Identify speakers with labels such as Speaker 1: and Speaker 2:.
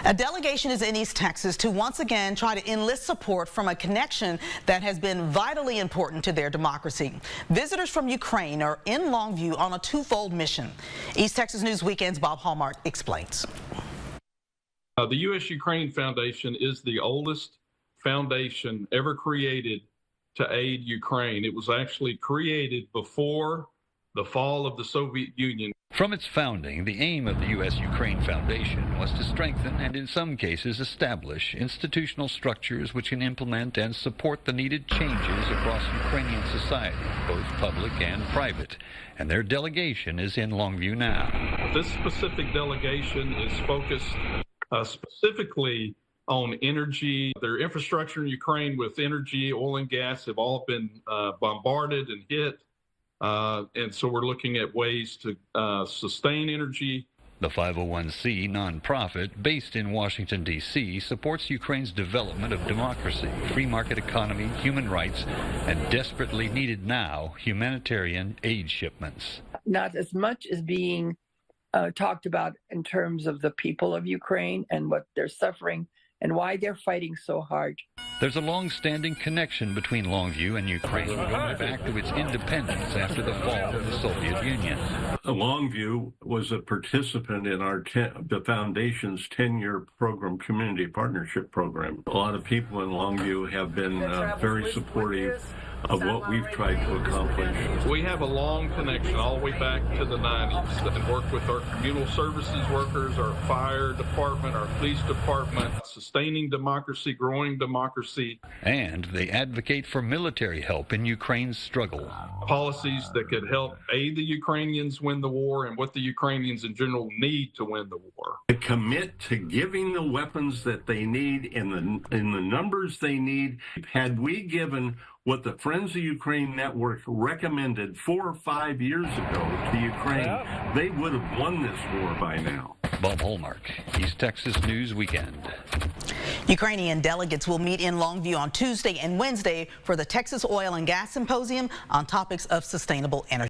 Speaker 1: A delegation is in East Texas to once again try to enlist support from a connection that has been vitally important to their democracy. Visitors from Ukraine are in Longview on a twofold mission. East Texas News Weekend's Bob Hallmark explains.
Speaker 2: The U.S. Ukraine Foundation is the oldest foundation ever created to aid Ukraine. It was actually created before the fall of the Soviet Union.
Speaker 3: From its founding, the aim of the U.S. Ukraine Foundation was to strengthen and in some cases establish institutional structures which can implement and support the needed changes across Ukrainian society, both public and private. And their delegation is in Longview now.
Speaker 2: This specific delegation is focused specifically on energy. Their infrastructure in Ukraine with energy, oil and gas have all been bombarded and hit. And so we're looking at ways to sustain energy.
Speaker 3: The 501c nonprofit based in Washington, D.C. supports Ukraine's development of democracy, free market economy, human rights, and desperately needed now, humanitarian aid shipments.
Speaker 4: Not as much as being talked about in terms of the people of Ukraine and what they're suffering and why they're fighting so hard.
Speaker 3: There's a long-standing connection between Longview and Ukraine going back to its independence after the fall of the Soviet Union.
Speaker 5: Longview was a participant in the Foundation's 10-year program, Community Partnership Program. A lot of people in Longview have been very supportive of what we've tried to accomplish.
Speaker 2: We have a long connection all the way back to the 90s and work with our communal services workers, our fire department, our police department, sustaining democracy, growing democracy.
Speaker 3: And they advocate for military help in Ukraine's struggle.
Speaker 2: Policies that could help aid the Ukrainians win the war and what the Ukrainians in general need to win the war.
Speaker 5: To commit to giving the weapons that they need in the numbers they need. Had we given what the Friends of Ukraine Network recommended 4 or 5 years ago to Ukraine, they would have won this war by now.
Speaker 3: Bob Hallmark, East Texas News Weekend.
Speaker 1: Ukrainian delegates will meet in Longview on Tuesday and Wednesday for the Texas Oil and Gas Symposium on topics of sustainable energy.